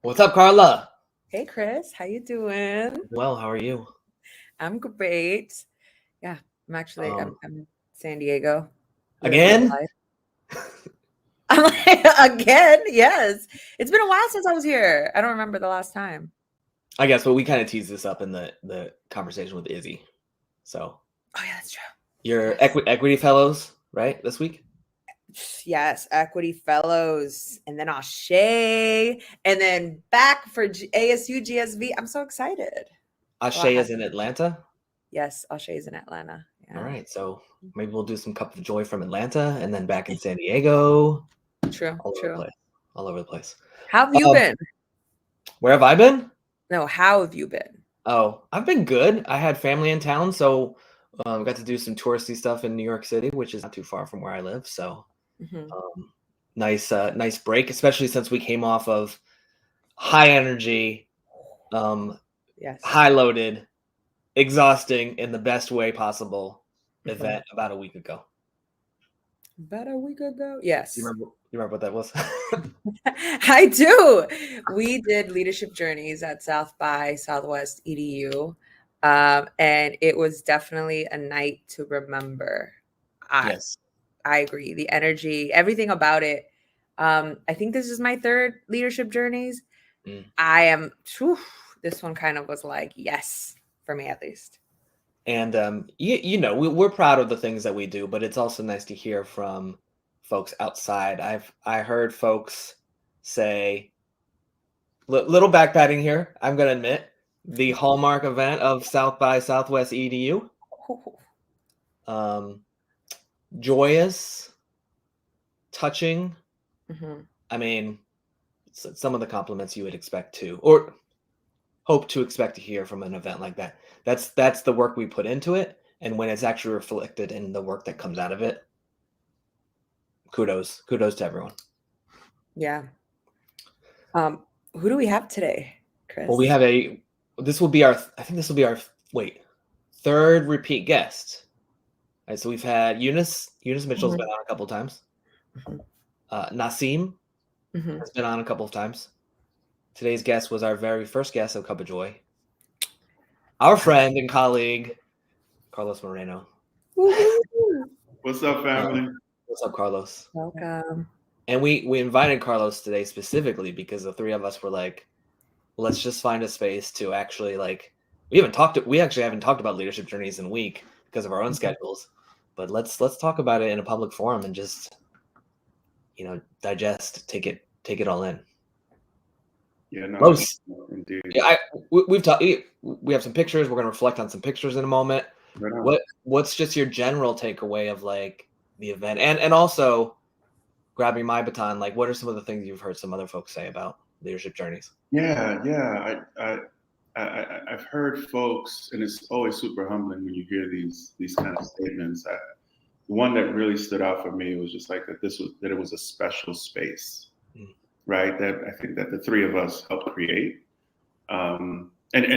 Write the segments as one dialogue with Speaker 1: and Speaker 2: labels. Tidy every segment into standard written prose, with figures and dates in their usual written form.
Speaker 1: What's up, Carla?
Speaker 2: Hey Chris, how you doing?
Speaker 1: Well, how are you?
Speaker 2: I'm great. Yeah, I'm actually I'm,
Speaker 1: Um,
Speaker 2: I'm in San Diego, living the
Speaker 1: Again?
Speaker 2: life. I'm like, again, yes. It's been a while since I was here. I don't remember the last time.
Speaker 1: I guess, but we kind of teased this up in the conversation with Izzy. So
Speaker 2: Oh yeah, that's true.
Speaker 1: your
Speaker 2: Yes.
Speaker 1: equity fellows, right? This week?
Speaker 2: Yes, Equity Fellows, and then Ashe, and then back for ASU GSV. I'm so excited. A
Speaker 1: Ashe
Speaker 2: lot
Speaker 1: is in
Speaker 2: happening.
Speaker 1: Atlanta.
Speaker 2: Yes, Ashe is in Atlanta.
Speaker 1: All
Speaker 2: Yeah.
Speaker 1: right, so maybe we'll do some Cup of Joy from Atlanta and then back in San Diego.
Speaker 2: True,
Speaker 1: All over the
Speaker 2: true.
Speaker 1: place. All over the place.
Speaker 2: How have you
Speaker 1: Um,
Speaker 2: been?
Speaker 1: where have I been?
Speaker 2: No, how have you been?
Speaker 1: Oh, I've been good. I had family in town, so got to do some touristy stuff in New York City, which is not too far from where I live. So
Speaker 2: Hmm.
Speaker 1: um, nice break, especially since we came off of high energy, um,
Speaker 2: Yes.
Speaker 1: high loaded, exhausting in the best way possible
Speaker 2: Hmm.
Speaker 1: event about a week ago.
Speaker 2: About a week ago.
Speaker 1: You
Speaker 2: Yes.
Speaker 1: remember? You remember what that was?
Speaker 2: I do. We did leadership journeys at South by Southwest EDU. And it was definitely a night to remember. I
Speaker 1: Yes.
Speaker 2: I agree. The energy, everything about it. I think this is my third leadership journeys.
Speaker 1: Mm.
Speaker 2: I am whew, this one kind of was like, yes, for me at least.
Speaker 1: And we're proud of the things that we do, but it's also nice to hear from folks outside. I heard folks say, little backpatting here. I'm gonna admit the hallmark event of South by Southwest EDU. Um, Joyous, touching.
Speaker 2: Mhm.
Speaker 1: I mean, some of the compliments you would expect to, or hope to expect to hear from an event like that. That's the work we put into it, and when it's actually reflected in the work that comes out of it, kudos to everyone.
Speaker 2: Yeah. Who do we have today,
Speaker 1: Well, we
Speaker 2: Chris?
Speaker 1: have this will be our, I think this will be our, wait, third repeat guest. All right, so we've had Eunice Mitchell's been
Speaker 2: Mhm,
Speaker 1: on a couple of times.
Speaker 2: mhm,
Speaker 1: Nasim
Speaker 2: mhm.
Speaker 1: has been on a couple of times. Today's guest was our very first guest of Cup of Joy, our friend and colleague Carlos Moreno.
Speaker 2: Woo-hoo.
Speaker 3: What's up,
Speaker 1: Um,
Speaker 3: family?
Speaker 1: what's up, Carlos?
Speaker 2: Welcome.
Speaker 1: And we invited Carlos today specifically because the three of us were like, let's just find a space to actually, like, we actually haven't talked about leadership journeys in a week because of our own
Speaker 2: Mhm.
Speaker 1: schedules, but let's talk about it in a public forum and just digest, take it all in.
Speaker 3: Yeah, no,
Speaker 1: Los,
Speaker 3: indeed.
Speaker 1: yeah, we've talked. We have some pictures. We're going to reflect on some pictures in a moment.
Speaker 3: Right on.
Speaker 1: What's just your general takeaway of like the event, and also grabbing my baton, like what are some of the things you've heard some other folks say about leadership journeys?
Speaker 3: Yeah. I've heard folks, and it's always super humbling when you hear these kind of statements. The one that really stood out for me was just like that it was a special space,
Speaker 1: Mm.
Speaker 3: right? That I think that the three of us helped create, and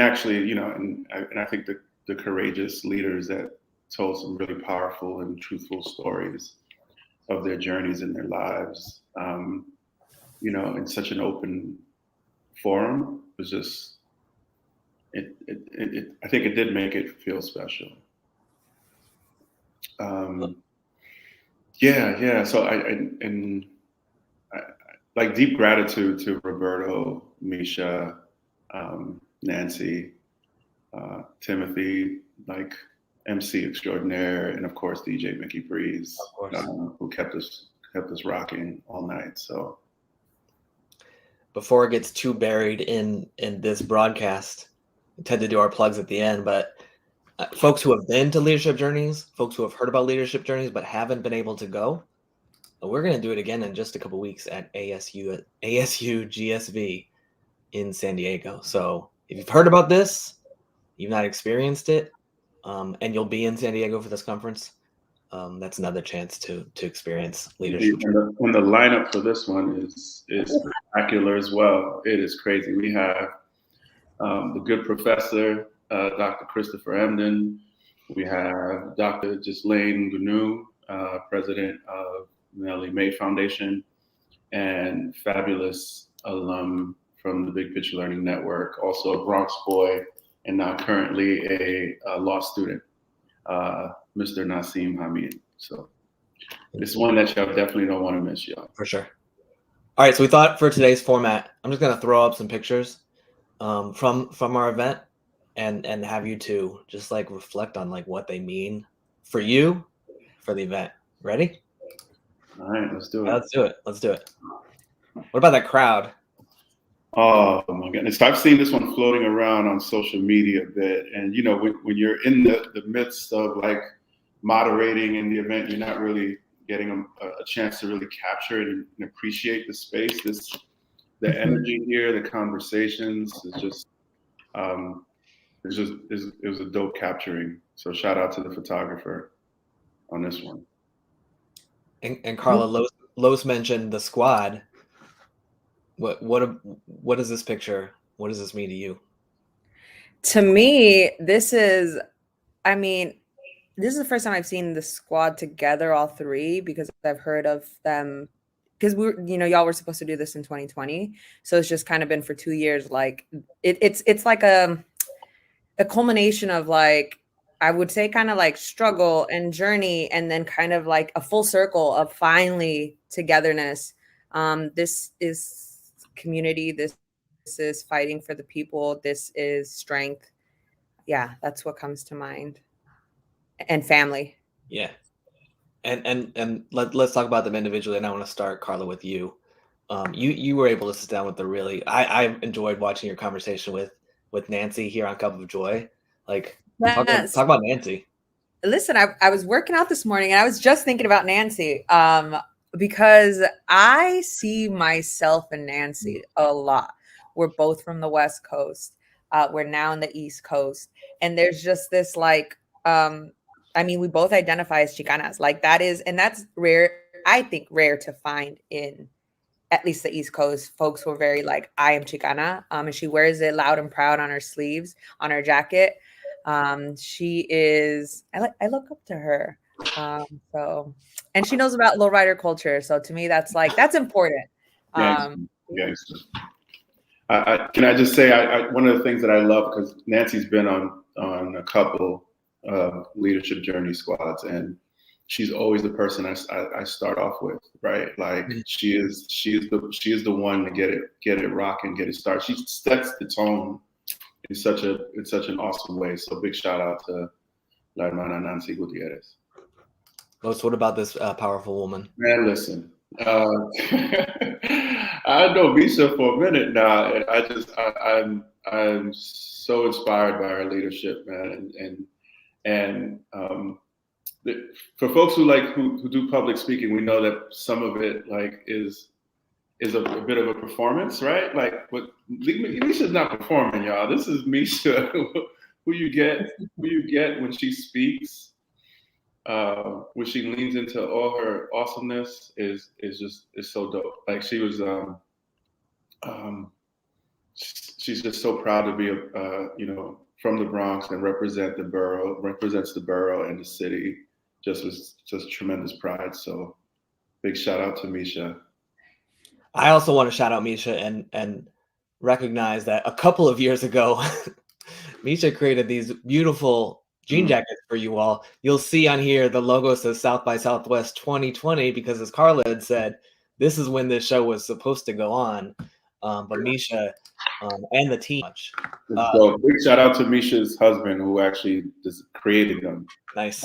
Speaker 3: actually, and I think the courageous leaders that told some really powerful and truthful stories of their journeys in their lives, in such an open forum was just I think it did make it feel special. Um, yeah. So I like deep gratitude to Roberto, Misha, Nancy, Timothy, like MC extraordinaire, and of course DJ Mickey Breeze,
Speaker 1: Of course.
Speaker 3: who kept us rocking all night. So
Speaker 1: Before it gets too buried in this broadcast, we tend to do our plugs at the end, but folks who have been to leadership journeys, folks who have heard about leadership journeys but haven't been able to go, we're going to do it again in just a couple weeks at ASU GSV in San Diego. So if you've heard about this, you've not experienced it, and you'll be in San Diego for this conference, that's another chance to experience leadership.
Speaker 3: and the lineup for this one is spectacular as well. It is crazy. We have the good professor, Dr. Christopher Emden. We have Dr. Ghislaine Gnu, president of the Nellie Mae Foundation, and fabulous alum from the Big Picture Learning Network, also a Bronx boy, and now currently a law student, Mr. Nasim Hamid. So it's one that y'all definitely don't want to miss, y'all.
Speaker 1: For sure. All right, so we thought for today's format, I'm just gonna throw up some pictures from our event and have you two just like reflect on like what they mean for you for the event. Ready?
Speaker 3: All right, let's do it.
Speaker 1: Let's do it. Let's do it. What about that crowd?
Speaker 3: Oh my goodness. I've seen this one floating around on social media a bit. And you know, when you're in the midst of like moderating in the event, you're not really getting a chance to really capture it and appreciate the space. The energy here, the conversations is just it was a dope capturing. So shout out to the photographer on this one.
Speaker 1: And Carla Lewis mentioned the squad. What is this picture? What does this mean to you?
Speaker 2: To me, this is the first time I've seen the squad together, all three, because I've heard of them. Because y'all were supposed to do this in 2020, so it's just kind of been for 2 years. Like it's like a culmination of like, I would say kind of like struggle and journey, and then kind of like a full circle of finally togetherness. This is community. This is fighting for the people. This is strength. Yeah, that's what comes to mind. And family.
Speaker 1: Yeah. And let's talk about them individually. And I want to start, Carla, with you. You were able to sit down with the really. I enjoyed watching your conversation with Nancy here on Cup of Joy. Like,
Speaker 2: yes.
Speaker 1: talk about Nancy.
Speaker 2: Listen, I was working out this morning and I was just thinking about Nancy because I see myself in Nancy a lot. We're both from the West Coast. We're now in the East Coast, and there's just this like. We both identify as Chicanas. Like that's rare. I think rare to find in at least the East Coast. Folks who are very like, I am Chicana. And she wears it loud and proud on her sleeves, on her jacket. She is, I look up to her. And she knows about lowrider culture. So to me, that's important.
Speaker 3: Yes. Can I just say, one of the things that I love, because Nancy's been on a couple leadership journey squads, and she's always the person I start off with, right? Like she is the one to get it rocking, get it started. She sets the tone in such an awesome way. So big shout out to La Hermana Nancy Gutierrez.
Speaker 1: Los, what about this powerful woman?
Speaker 3: Man, listen, I know Misha for a minute now, and I'm so inspired by her leadership, man, and for folks who do public speaking, we know that some of it like is a bit of a performance, right? Like, but Misha's not performing, y'all. This is Misha, who you get when she speaks. When she leans into all her awesomeness is so dope. Like she was, she's just so proud to be from the Bronx and represents the borough and the city, just with tremendous pride. So big shout out to Misha.
Speaker 1: I also want to shout out Misha and recognize that a couple of years ago, Misha created these beautiful jean jackets for you all. You'll see on here the logo says South by Southwest 2020 because, as Carla had said, this is when this show was supposed to go on. But Misha and the team.
Speaker 3: So big shout out to Misha's husband, who actually just created them.
Speaker 1: Nice.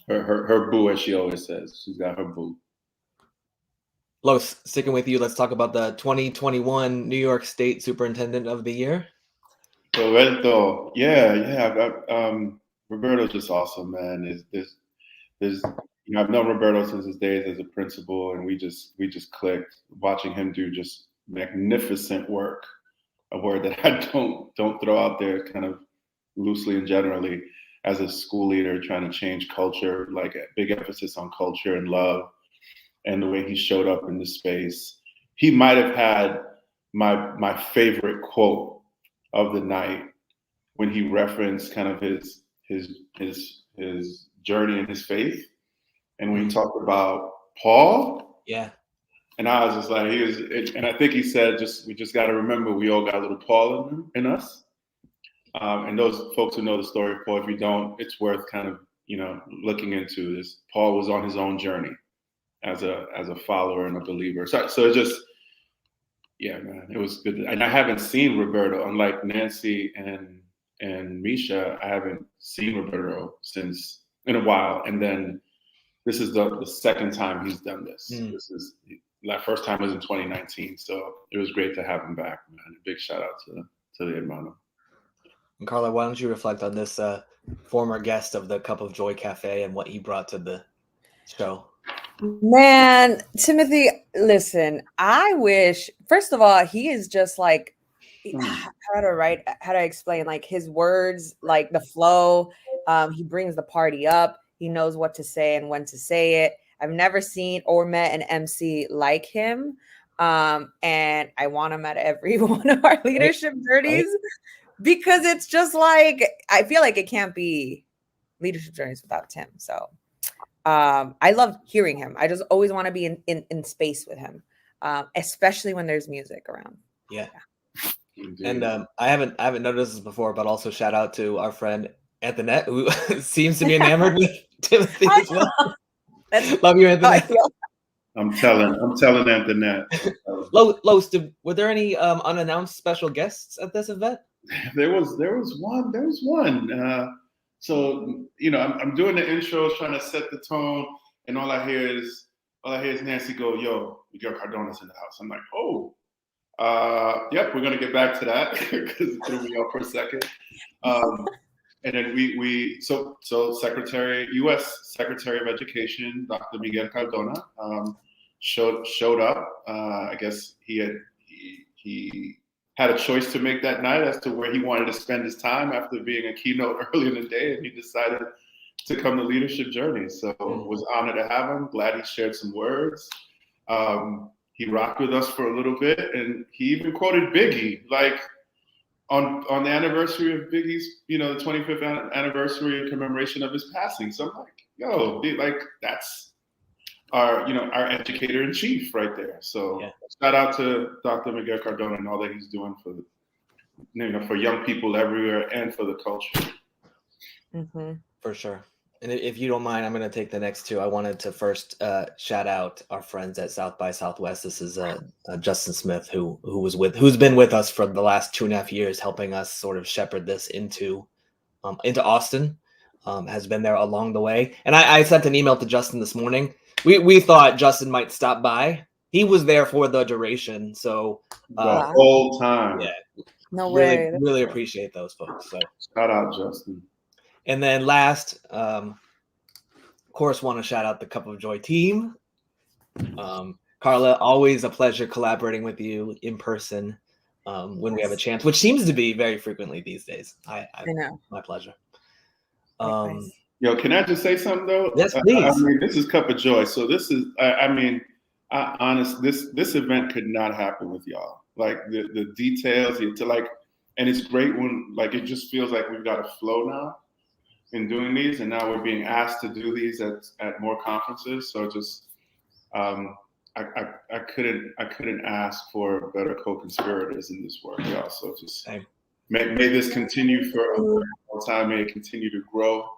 Speaker 3: Her boo, as she always says. She's got her boo.
Speaker 1: Los, sticking with you, let's talk about the 2021 New York State Superintendent of the Year.
Speaker 3: Roberto, yeah. Roberto's just awesome, man. I've known Roberto since his days as a principal, and we just clicked. Watching him do just magnificent work, a word that I don't throw out there kind of loosely and generally, as a school leader trying to change culture, like a big emphasis on culture and love, and the way he showed up in the space. He might have had my favorite quote of the night when he referenced kind of his journey and his faith, and when he talked about Paul.
Speaker 1: Yeah.
Speaker 3: And I was just like, and I think he said, we just got to remember we all got a little Paul in us. And those folks who know the story of Paul, if you don't, it's worth kind of, looking into this. Paul was on his own journey as a follower and a believer. So it just, yeah, man, it was good. And I haven't seen Roberto, unlike Nancy and Misha, I haven't seen Roberto since in a while. And then this is the second time he's done this. This is the first time was in 2019. So it was great to have him back, man. A big shout out to the hermano.
Speaker 1: And Carla, why don't you reflect on this former guest of the Cup of Joy Cafe and what he brought to the show?
Speaker 2: Man, Timothy, listen, I wish, first of all, he is just like, how to explain, like his words, like the flow. He brings the party up. He knows what to say and when to say it. I've never seen or met an MC like him. And I want him at every one of our leadership journeys because it's just like, I feel like it can't be leadership journeys without Tim. So I love hearing him. I just always want to be in space with him, especially when there's music around.
Speaker 1: Yeah. And I haven't noticed this before, but also shout out to our friend Antoinette, who seems to be enamored with Timothy as well. Love you, Antoinette.
Speaker 3: I'm telling Antoinette.
Speaker 1: Los, were there any unannounced special guests at this event?
Speaker 3: There was one. So I'm doing the intro, trying to set the tone, and all I hear is Nancy go, "Yo, Miguel Cardona's in the house." I'm like, "Oh, yep, we're gonna get back to that because it threw me off for a second." And then so U.S. Secretary of Education, Dr. Miguel Cardona, showed up. I guess he had a choice to make that night as to where he wanted to spend his time after being a keynote early in the day, and he decided to come to Leadership Journey. So was honored to have him. Glad he shared some words. He rocked with us for a little bit, and he even quoted Biggie, like on the anniversary of Biggie's, the 25th anniversary and commemoration of his passing. So I'm like, yo, that's our educator in chief right there. So shout out to Dr. Miguel Cardona and all that he's doing for young people everywhere and for the culture.
Speaker 2: Mm-hmm.
Speaker 1: For sure. And if you don't mind, I'm going to take the next two. I wanted to first shout out our friends at South by Southwest. This is Justin Smith, who's been with us for the last 2.5 years, helping us sort of shepherd this into Austin. Has been there along the way. And I sent an email to Justin this morning. We thought Justin might stop by. He was there for the duration, so
Speaker 3: the whole time.
Speaker 1: Yeah,
Speaker 2: no way.
Speaker 1: Really appreciate those folks. So
Speaker 3: shout out Justin.
Speaker 1: And then last, of course, want to shout out the Cup of Joy team. Carla, always a pleasure collaborating with you in person when we have a chance, which seems to be very frequently these days. I know. My pleasure.
Speaker 3: Yo, can I just say something though?
Speaker 1: Yes, please.
Speaker 3: I mean, this is Cup of Joy, so this is. This event could not happen with y'all. Like the details, and it's great when it just feels like we've got a flow now in doing these, and now we're being asked to do these at more conferences. So just I couldn't ask for better co-conspirators in this work, y'all. So just may this continue for a long time. May it continue to grow.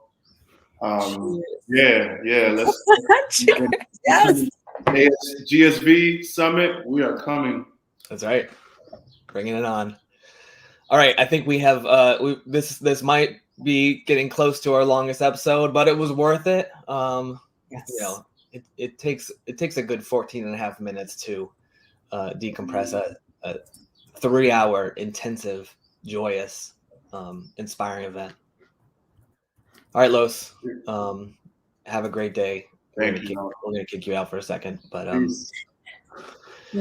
Speaker 3: Let's
Speaker 2: yes.
Speaker 3: GSV Summit, we are coming.
Speaker 1: That's right, bringing it on. All right, I think we have this might be getting close to our longest episode, but it was worth it.
Speaker 2: Yes.
Speaker 1: It takes a good 14.5 minutes to decompress a 3-hour intensive, joyous, inspiring event. All right, Los, have a great day. We're gonna kick you out for a second, but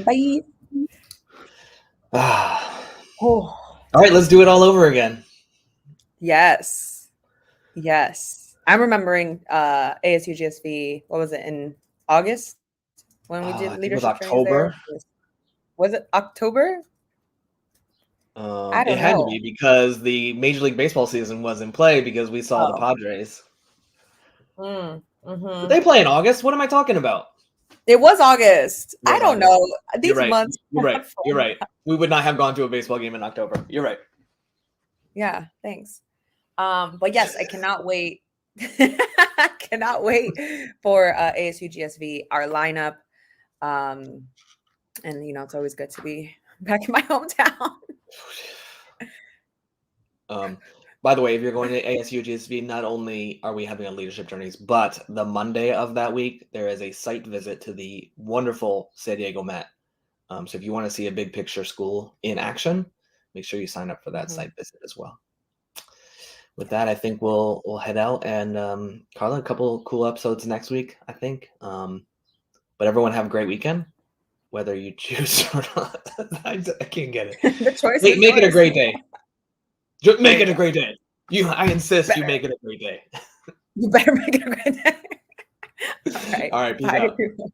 Speaker 2: bye.
Speaker 1: All right, let's do it all over again.
Speaker 2: Yes. I'm remembering ASU GSV. What was it, in August when we did leadership?
Speaker 1: It was October.
Speaker 2: Was it October?
Speaker 1: It had to be because the Major League Baseball season was in play because we saw the Padres.
Speaker 2: Mm-hmm.
Speaker 1: Did they play in August? What am I talking about?
Speaker 2: It was August.
Speaker 1: It was
Speaker 2: I don't
Speaker 1: August.
Speaker 2: know. These
Speaker 1: You're right.
Speaker 2: months.
Speaker 1: You're right. You're right. We would not have gone to a baseball game in October. You're right.
Speaker 2: Yeah, thanks. But yes, I cannot wait. Cannot wait for ASU GSV, our lineup. And it's always good to be back in my hometown.
Speaker 1: By the way, if you're going to ASU GSV, not only are we having a leadership journeys, but the Monday of that week, there is a site visit to the wonderful San Diego Met. So if you want to see a big picture school in action, make sure you sign up for that site visit as well. With that, I think we'll head out, and Carla, a couple cool episodes next week, I think. But everyone have a great weekend, whether you choose or not. I can't get it.
Speaker 2: The choice.
Speaker 1: Make it a great day. Just make it a great day. I insist you make it a great day.
Speaker 2: You better make it a great day. All right.
Speaker 1: All right. Peace
Speaker 2: Bye,
Speaker 1: out.
Speaker 2: everyone.